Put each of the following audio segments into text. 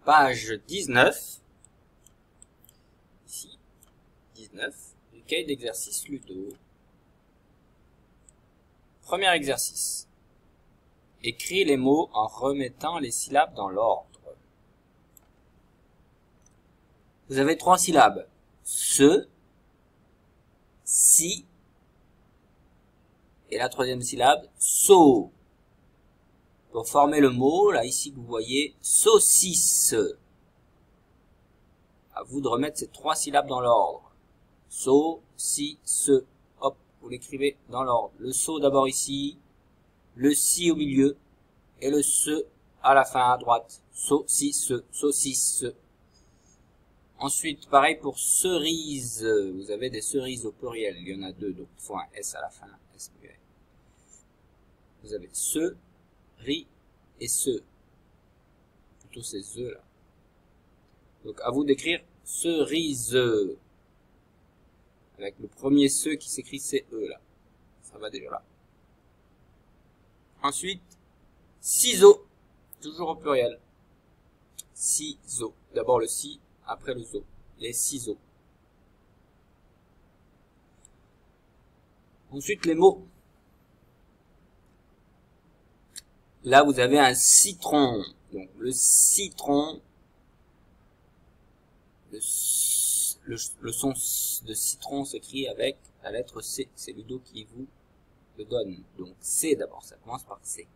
page 19. Ici, 19, du cahier d'exercice Ludo. Premier exercice. Écris les mots en remettant les syllabes dans l'ordre. Vous avez 3 syllabes. Ce, si, et la 3e syllabe, so. Pour former le mot, là, ici, vous voyez, saucisse. À vous de remettre ces 3 syllabes dans l'ordre. So, si, se. Hop, vous l'écrivez dans l'ordre. Le so d'abord ici, le si au milieu, et le se à la fin à droite. Saucisse, saucisse. Ensuite, pareil pour cerise. Vous avez des cerises au pluriel. Il y en a 2, donc il faut un S à la fin. S muet. Vous avez ce, ri et ce. Plutôt ces E là. Donc à vous d'écrire cerise. Avec le premier ce qui s'écrit CE là. Ça va déjà là. Ensuite, ciseaux. Toujours au pluriel. Ciseaux. D'abord le si, après le zo. Les ciseaux. Ensuite les mots. Là vous avez un citron. Donc le citron. Le son de citron s'écrit avec la lettre C. C'est Ludo qui vous le donne. Donc C d'abord, ça commence par C.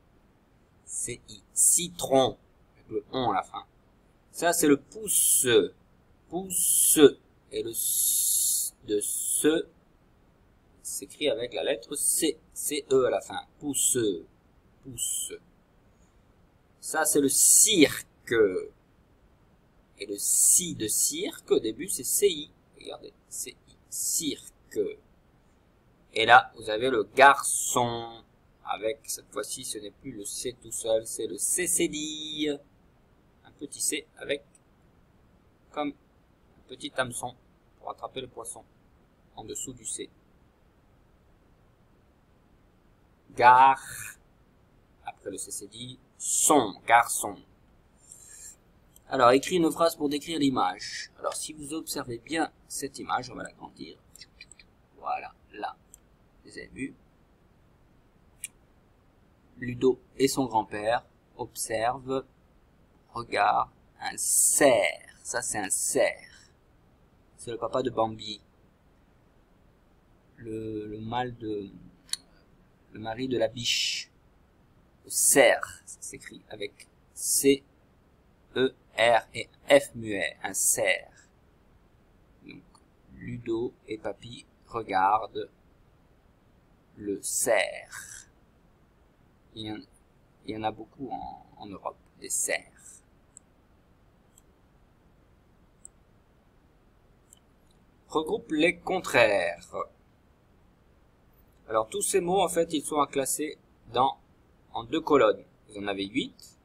C-I. Citron. Avec le on à la fin. Ça c'est le pouce. Pouce. Et le s de ce s'écrit avec la lettre C. C-E à la fin. Pouce. Pouce. Ça c'est le cirque. Et le si de cirque, au début, c'est CI. Regardez, CI, cirque. Et là, vous avez le garçon. Avec, cette fois-ci, ce n'est plus le C tout seul, c'est le CCD. Un petit C avec, comme un petit hameçon pour attraper le poisson en dessous du C. Gare. Après le CCD, son, garçon. Alors, écris une phrase pour décrire l'image. Alors, si vous observez bien cette image, on va l'agrandir. Voilà, là. Vous avez vu. Ludo et son grand-père observent, regardent un cerf. Ça, c'est un cerf. C'est le papa de Bambi. Le mari de la biche. Le cerf, ça s'écrit avec C, E, R et F muet, un cerf. Donc, Ludo et Papy regardent le cerf. Il y en a beaucoup en Europe, des cerfs. Regroupe les contraires. Alors, tous ces mots, en fait, ils sont à classer en 2 colonnes. Vous en avez 8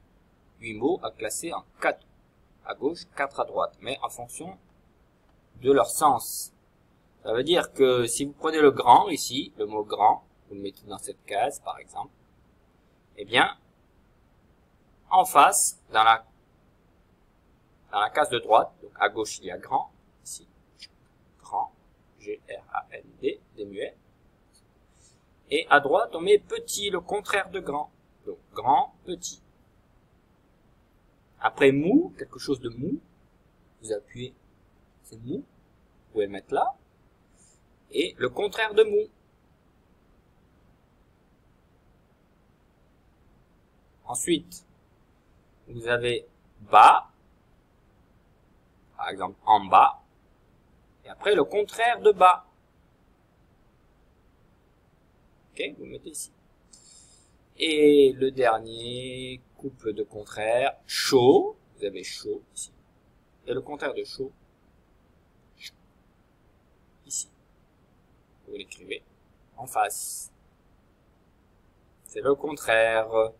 mots à classer en 4 à gauche, 4 à droite, mais en fonction de leur sens. Ça veut dire que si vous prenez le grand ici, le mot grand, vous le mettez dans cette case par exemple, eh bien, en face, dans la case de droite, donc à gauche il y a grand, ici, grand, G-R-A-N-D, des muets, et à droite on met petit, le contraire de grand, donc grand, petit. Après mou, quelque chose de mou, vous appuyez, c'est mou, vous pouvez le mettre là, et le contraire de mou. Ensuite, vous avez bas, par exemple en bas, et après le contraire de bas. Ok, vous le mettez ici. Et le dernier couple de contraires, chaud, vous avez chaud ici. Et le contraire de chaud, ici. Vous l'écrivez en face. C'est le contraire.